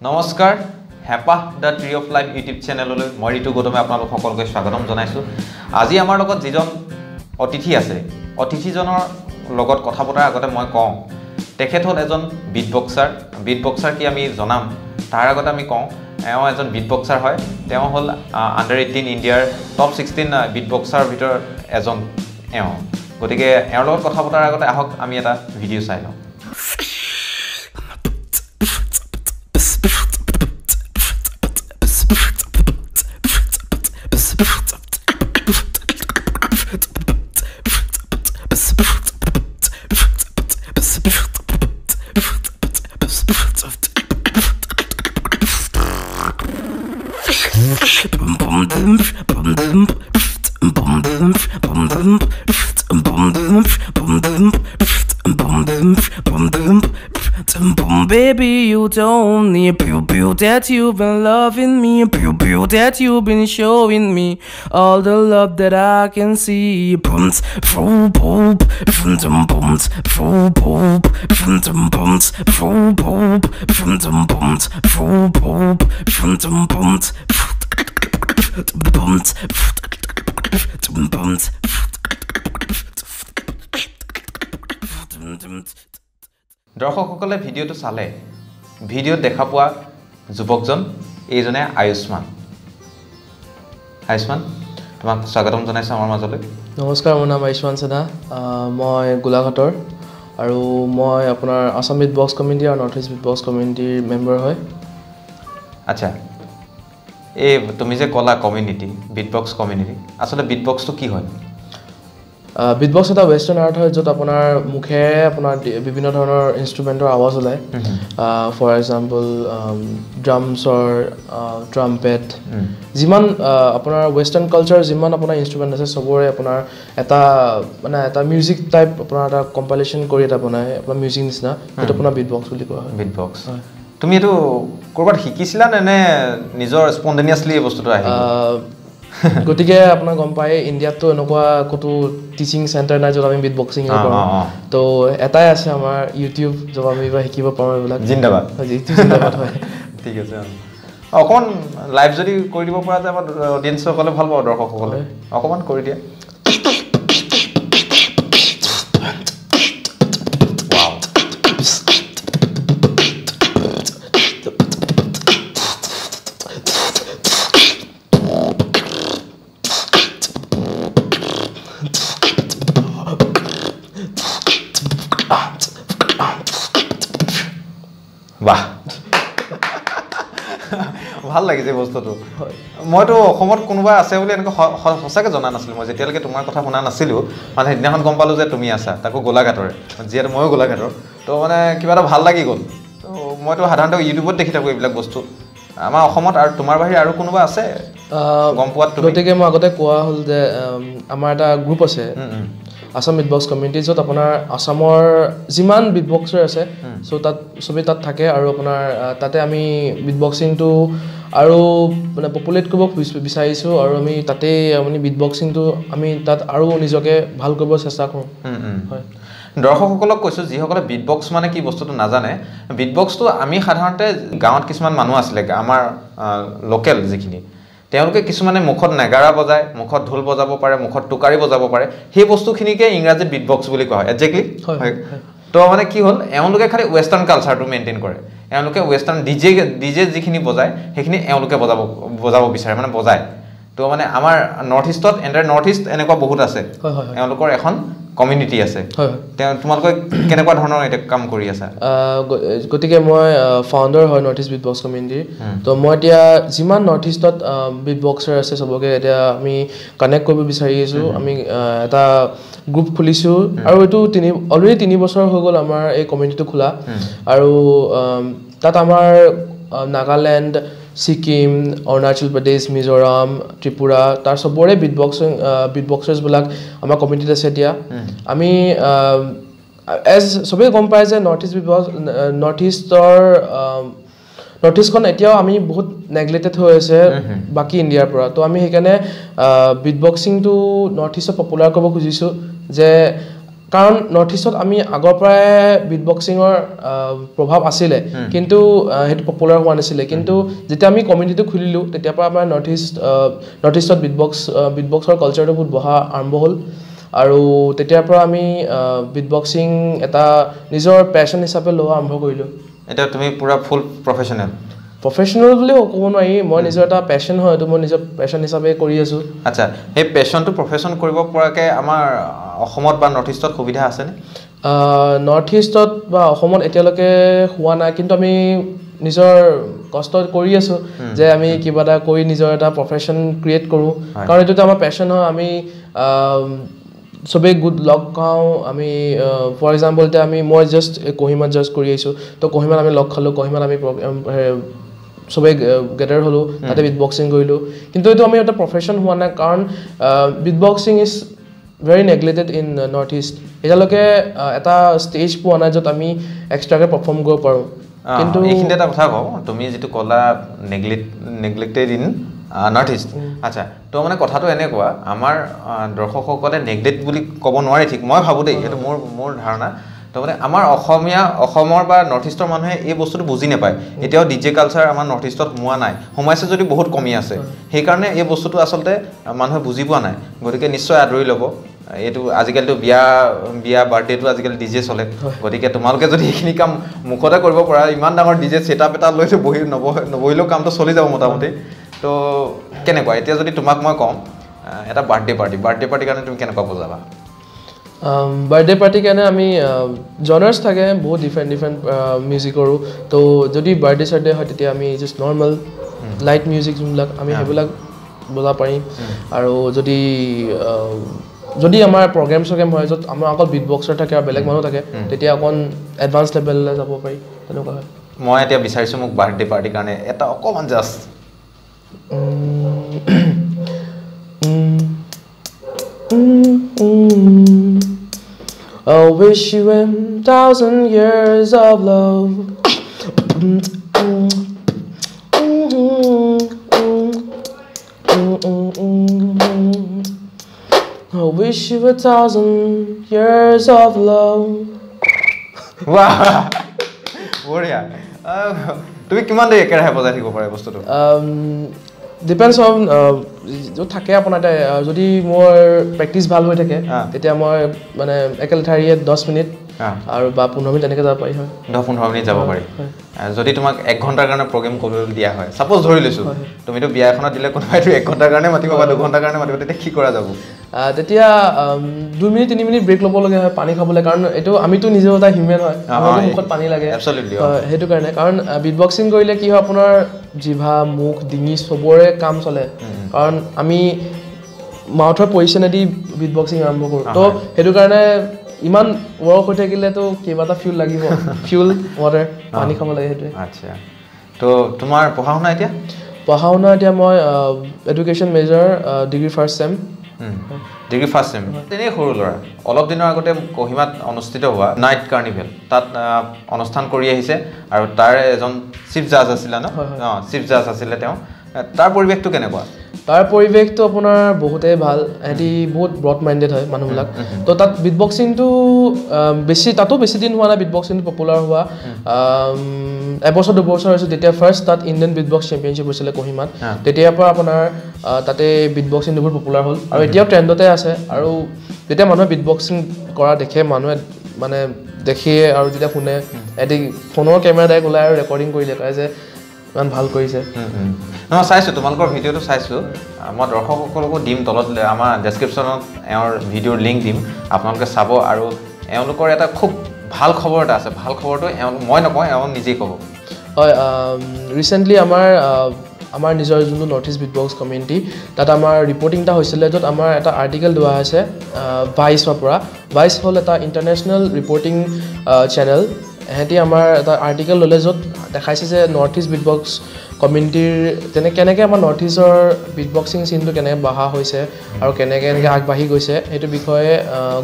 নমস্কাৰ হেপা the tree of life YouTube চেনেললৈ মই ঋতু গৌতমে আপোনালোক সকলোকে স্বাগতম জনাইছোঁ আজি আমাৰ লগত যিজন অতিথি আছে অতিথিজনৰ লগত কথা পতাৰ আগতে মই কওঁ তেখেত হ'ল এজন বিটবক্সাৰ কি আমি জনাম তাৰ আগতে আমি কওঁ এওঁ এজন বিটবক্সাৰ হয় তেওঁ হ'ল আণ্ডাৰ 18 ইণ্ডিয়াৰ টপ 16 বিটবক্সাৰ ভিতৰত এজন এওঁ গতিকে এওঁৰ লগত কথা পতাৰ আগতে আহক আমি এটা ভিডিঅ' চাই লওঁ Baby, you don't need that you've been loving me, that you've been showing me all the love that I can see. Bums, bums, bums, bums, bums, bums, bums, দৰ্শকসকলে ভিডিঅ'টো চালে ভিডিঅ'ত দেখা পোৱা যুৱকজন এইজনে আয়ুষ্মান তোমাক স্বাগতম জনাইছোঁ আমাৰ মাজলৈ নমস্কাৰ মোৰ নাম আয়ুষ্মান সিনহা মই গোলাঘাটৰ আৰু মই আপোনাৰ আসাম বিটবক্স কমিউনিটি আৰু নৰ্থ ইষ্ট বিটবক্স কমিউনিটিৰ মেম্বাৰ হয় আচ্ছা এই তুমি যে ক'লা কমিউনিটি বিটবক্স কমিউনিটি আচলতে বিটবক্সটো কি হয় বিটবক্স এটা ৱেষ্টাৰ্ণ আৰ্ট হয় য'ত আপোনাৰ মুখেৰে আপোনাৰ বিভিন্ন ধৰণৰ ইনষ্ট্ৰুমেণ্টৰ আৱাজ ওলায় ফৰ এক্সাম্পল ড্ৰামছৰ ট্ৰাম্পেট যিমান আপোনাৰ ৱেষ্টাৰ্ণ কালচাৰ যিমান আপোনাৰ ইনষ্ট্ৰুমেণ্ট আছে চবৰে আপোনাৰ এটা মিউজিক টাইপ আপোনাৰ এটা কম্পাইলেশ্যন কৰি এটা বনায় আপোনাৰ মিউজিক নিচিনা সেইটো আপোনাৰ বিটবক্স বুলি কোৱা হয় বিটবক্স তুমি এইটো ক'ৰবাত শিকিছিলা নে নিজৰ স্পণ্টেনিয়াছলি এই বস্তুটো আহিল গতিকে আপোনাৰ গম পায় ইণ্ডিয়াততো এনেকুৱা ক'তো টিচিং চেণ্টাৰ নাই য'ত আমি বিটবক্সিং কৰোঁ তো এটাই আছে আমাৰ ইউটিউব য'ত আমি শিকিব পাৰোঁ এইবিলাক জিন্দাবাদ জিন্দাবাদ হয় ঠিক আছে অকণমান লাইভ যদি কৰি দিব পৰা যায় আমাৰ অডিয়েঞ্চসকলে ভাল পাব দৰ্শকসকলে অকণমান কৰি দিয়া বাহ ভাল লাগিছে বস্তুটো মইতো অসমত কোনোবা আছে বুলি এনেকৈ সঁচাকৈ জনা নাছিলোঁ মই যেতিয়ালৈকে তোমাৰ কথা শুনা নাছিলোঁ মানে সেইদিনাখন গম পালোঁ যে তুমি আছা তাকো গোলাঘাটৰে যিহেতু ময়ো গোলাঘাটৰ তো মানে কিবা এটা ভাল লাগি গ'ল তো মইতো সাধাৰণতে ইউটিউবত দেখি থাকোঁ এইবিলাক বস্তু আমাৰ অসমত আৰু তোমাৰ বাহিৰে আৰু কোনোবা আছে গম পোৱাত গতিকে মই আগতে কোৱা হ'ল যে আমাৰ এটা গ্ৰুপ আছে আসাম বিটবক্স কমিউনিটি য'ত আপোনাৰ আসামৰ যিমান বিটবক্সাৰ আছে চ' তাত চবেই তাত থাকে আৰু আপোনাৰ তাতে আমি বিটবক্সিংটো আৰু মানে পপুলেট কৰিব বিচাৰিছোঁ আৰু আমি তাতেই মানে বিটবক্সিংটো আমি তাত আৰু নিজকে ভাল কৰিব চেষ্টা কৰোঁ হয় দৰ্শকসকলক কৈছোঁ যিসকলে বিটবক্স মানে কি বস্তুটো নাজানে বিটবক্সটো আমি সাধাৰণতে গাঁৱত কিছুমান মানুহ আছিলে আমাৰ লোকেল যিখিনি তেওঁলোকে কিছুমানে মুখত নেগাৰা বজায় মুখত ঢোল বজাব পাৰে মুখত টুকাৰি বজাব পাৰে সেই বস্তুখিনিকে ইংৰাজীত বিটবক্স বুলি কোৱা হয় একজেক্টলি তো মানে কি হ'ল এওঁলোকে খালি ৱেষ্টাৰ্ণ কালচাৰটো মেইনটেইন কৰে এওঁলোকে ৱেষ্টাৰ্ণ ডিজে যিখিনি বজায় সেইখিনি এওঁলোকে বজাব বিচাৰে মানে বজায় তো মানে আমাৰ নৰ্থ ইষ্টত নৰ্থ ইষ্ট এনেকুৱা বহুত আছে এওঁলোকৰ এখন কমিউনিটি আছে তোমালোকে কেনেকুৱা ধৰণৰ এতিয়া কাম কৰি আছা গতিকে মই ফাউণ্ডাৰ হয় নৰ্থ ইষ্ট বিটবক্স কমিউনিটিৰ তো মই এতিয়া যিমান নৰ্থ ইষ্টত বিটবক্সাৰ আছে চবকে এতিয়া আমি কানেক্ট কৰিব বিচাৰি আছোঁ আমি এটা গ্ৰুপ খুলিছোঁ আৰু এইটো অলৰেডি 3 বছৰ হৈ গ'ল আমাৰ এই কমিউনিটিটো খোলা আৰু তাত আমাৰ নাগালেণ্ড ছিকিম অৰুণাচল প্ৰদেশ মিজোৰাম ত্ৰিপুৰা তাৰ চবৰে বিটবক্সাৰ্ছবিলাক আমাৰ কমিউনিটিত আছে এতিয়া আমি চবেই গম পায় যে নৰ্থ ইষ্টখন এতিয়াও আমি বহুত নেগলেক্টেড হৈ আছে বাকী ইণ্ডিয়াৰ পৰা তো আমি সেইকাৰণে বিটবক্সিংটো নৰ্থ ইষ্টত পপুলাৰ কৰিব খুজিছোঁ যে কাৰণ নৰ্থ ইষ্টত আমি আগৰ পৰাই বিট বক্সিঙৰ প্ৰভাৱ আছিলে কিন্তু সেইটো পপুলাৰ হোৱা নাছিলে কিন্তু যেতিয়া আমি কমিউনিটিটো খুলিলোঁ তেতিয়াৰ পৰা আমাৰ নৰ্থ ইষ্টত বিট বক্সৰ কালচাৰটো বহুত বঢ়া আৰম্ভ হ'ল আৰু তেতিয়াৰ পৰা আমি বিট বক্সিং এটা নিজৰ পেশ্যন হিচাপে লোৱা আৰম্ভ কৰিলোঁ এতিয়া তুমি পুৰা ফুল প্ৰফেশ্যনেল বুলিও ক'ব নোৱাৰি মই নিজৰ এটা পেশ্যন হয় এইটো মই নিজৰ পেশ্যন হিচাপে কৰি আছোঁ আচ্ছা সেই পেশ্যনটো প্ৰফেশ্যন কৰিব পৰাকৈ আমাৰ অসমত বা নৰ্থ ইষ্টত সুবিধা আছেনে নৰ্থ ইষ্টত বা অসমত এতিয়ালৈকে হোৱা নাই কিন্তু আমি নিজৰ কষ্ট কৰি আছোঁ যে আমি কিবা এটা কৰি নিজৰ এটা প্ৰফেশ্যন ক্ৰিয়েট কৰোঁ কাৰণ এইটোতো আমাৰ পেশ্যন হয় আমি চবেই গোট লগ খাওঁ আমি ফৰ এক্সাম্পল এতিয়া মই জাষ্ট কহিমাত জাষ্ট কৰি আহিছোঁ তো কহিমাত আমি লগ খালোঁ কহিমাত আমি চবেই গেডাৰ হ'লোঁ তাতে বিট বক্সিং কৰিলোঁ কিন্তু এইটো আমি এটা প্ৰফেশ্যন হোৱা নাই কাৰণ beatboxing is very neglected in north east এতিয়ালৈকে এটা ষ্টেজ পোৱা নাই য'ত আমি এক্সট্ৰাকৈ পাৰফৰ্ম কৰিব পাৰোঁ কিন্তু এইখিনিতে এটা কথা কওঁ তুমি যিটো ক'লা নেগলেক্টেড ইন নৰ্থ ইষ্ট আচ্ছা তো মানে কথাটো এনেকুৱা আমাৰ দৰ্শকসকলে নেগলেক্ট বুলি ক'ব নোৱাৰে ঠিক মই ভাবোঁ দেই সেইটো মোৰ ধাৰণা তো মানে আমাৰ অসমৰ বা নৰ্থ ইষ্টৰ মানুহে এই বস্তুটো বুজি নাপায় এতিয়াও DJ কালচাৰ আমাৰ নৰ্থ ইষ্টত সোমাইছে যদি বহুত কমি আছে সেইকাৰণে এই বস্তুটো আচলতে মানুহে বুজি পোৱা নাই গতিকে নিশ্চয় আদৰি ল'ব এইটো আজিকালিতো বিয়া বাৰ্থডেটো আজিকালি DJ চলে গতিকে তোমালোকে যদি এইখিনি কাম মুখতে কৰিব পৰা ইমান ডাঙৰ DJ ছেটআপ এটা লৈ নবহিলেও কামটো চলি যাব মোটামুটি তো কেনেকুৱা এতিয়া যদি তোমাক মই কওঁ এটা বাৰ্থডে পাৰ্টিৰ কাৰণে তুমি কেনেকুৱা বুজাবা বাৰ্থডে পাৰ্টিৰ কাৰণে আমি জনাৰ্ছ থাকে বহুত ডিফাৰেণ্ট মিউজিক কৰোঁ তো যদি বাৰ্থডে চাৰ্থডে হয় তেতিয়া আমি জাষ্ট নৰ্মেল লাইট মিউজিক যোনবিলাক আমি সেইবিলাক বজাব পাৰিম আৰু যদি আমাৰ প্ৰগ্ৰেম হয় য'ত আমাৰ অকল বিট বক্সাৰ থাকে আৰু বেলেগ মানুহ থাকে তেতিয়া অকণ এডভান্স লেভেললৈ যাব পাৰি তেনেকুৱা হয় মই এতিয়া বিচাৰিছোঁ মোক বাৰ্থডে পাৰ্টিৰ কাৰণে এটা অকণমান just I wish you 1,000 years of love. I wish you 1,000 years of love. Wow! বঢ়িয়া তুমি কিমান দেৰি একেৰাহে বজাই থাকিব পাৰে বস্তুটো ডিপেণ্ডছ অন য'ত থাকে আপোনাৰ যদি মোৰ প্ৰেক্টিচ ভাল হৈ থাকে তেতিয়া মই মানে একেলেঠাৰিয়ে 10 মিনিট আৰু বা 15 মিনিট এনেকৈ যাব পাৰি হয় 10-15 মিনিট যাব পাৰি যদি তোমাক 1 ঘণ্টাৰ কাৰণে প্ৰগ্ৰেম কৰিবলৈ দিয়া হয় ছাপ'জ ধৰি লৈছোঁ তুমিতো বিয়া এখনত দিলে কোনোবাইতো 1 ঘণ্টাৰ কাৰণে মাতিব বা 2 ঘণ্টাৰ কাৰণে মাতিব তেতিয়া কি কৰা যাব তেতিয়া 2 মিনিট 3 মিনিট ব্ৰেক ল'বলগীয়া হয় পানী খাবলৈ কাৰণ এইটো আমিতো নিজেও এটা হিউমেন হয় আমাৰো মুখত পানী লাগে সেইটো কাৰণে কাৰণ বিট বক্সিং কৰিলে কি হয় আপোনাৰ জিভা মুখ ডিঙি চবৰে কাম চলে কাৰণ আমি মাউথৰ পজিশ্যনেদি বিট বক্সিং আৰম্ভ কৰোঁ তো সেইটো কাৰণে ইমান ৱৰ্ক হৈ থাকিলেতো কিবা এটা ফিউল লাগিব ফিউল ৱাটাৰ পানী খাব লাগে সেইটোৱে আচ্ছা তো তোমাৰ পঢ়া শুনা এতিয়া মই education major degree first sem তেনেই সৰু ল'ৰা অলপ দিনৰ আগতে কহিমাত অনুষ্ঠিত হোৱা নাইট কাৰ্নিভেল তাত অনুষ্ঠান কৰি আহিছে আৰু তাৰ এজন চিফ জাজ আছিলে চিফ জাজ আছিলে তেওঁ তাৰ পৰিৱেশটো কেনেকুৱা তাৰ পৰিৱেশটো আপোনাৰ বহুতেই ভাল এহেঁতি বহুত ব্ৰড মাইণ্ডেড হয় মানুহবিলাক তো তাত বিট বক্সিংটো তাতো বেছি দিন হোৱা নাই বিট বক্সিংটো পপুলাৰ হোৱা এবছৰ 2 বছৰ হৈছে তেতিয়া ফাৰ্ষ্ট তাত ইণ্ডিয়ান বিট বক্স চেম্পিয়নশ্বিপ হৈছিলে কহিমাত তেতিয়াৰ পৰা আপোনাৰ তাতে বিট বক্সিংটো বহুত পপুলাৰ হ'ল আৰু এতিয়াও ট্ৰেণ্ডতে আছে আৰু যেতিয়া মানুহে বিট বক্সিং কৰা দেখে মানুহে মানে দেখিয়ে আৰু যেতিয়া শুনে এটি ফোনৰ কেমেৰা ডাইৰেক্ট ওলাই আৰু ৰেকৰ্ডিং কৰি দেখায় যে ইমান ভাল কৰিছে মই চাইছোঁ তোমালোকৰ ভিডিঅ'টো চাইছোঁ মই দৰ্শকসকলকো দিম তলত আমাৰ ডেছক্ৰিপশ্যনত এওঁৰ ভিডিঅ'ৰ লিংক দিম আপোনালোকে চাব আৰু এওঁলোকৰ এটা খুব ভাল খবৰ এটা আছে ভাল খবৰটো মই নকওঁ এওঁ নিজেই ক'ব হয় ৰিচেণ্টলি আমাৰ নিজৰ যোনটো north east beatbox community তাত আমাৰ ৰিপৰ্টিং এটা হৈছিলে য'ত আমাৰ এটা আৰ্টিকেল দিয়া হৈছে ভাইচৰ পৰা ভাইচ হ'ল এটা ইণ্টাৰনেশ্যনেল ৰিপৰ্টিং চেনেল এহেঁতি আমাৰ এটা আৰ্টিকেল ল'লে য'ত দেখাইছে যে নৰ্থ ইষ্ট বিট বক্স কমিউনিটিৰ কেনেকৈ আমাৰ নৰ্থ ইষ্টৰ বিট বক্সিং চিনটো কেনেকৈ বঢ়া হৈছে আৰু কেনেকৈ আগবাঢ়ি গৈছে সেইটো বিষয়ে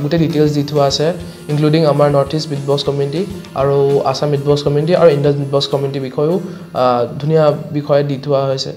গোটেই ডিটেইলছ দি থোৱা আছে ইনক্লুডিং আমাৰ north east beatbox community আৰু আছাম বিট বক্স কমিউনিটি আৰু ইণ্ডিয়ান বিট বক্স কমিউনিটিৰ বিষয়েও ধুনীয়া বিষয়ে দি থোৱা হৈছে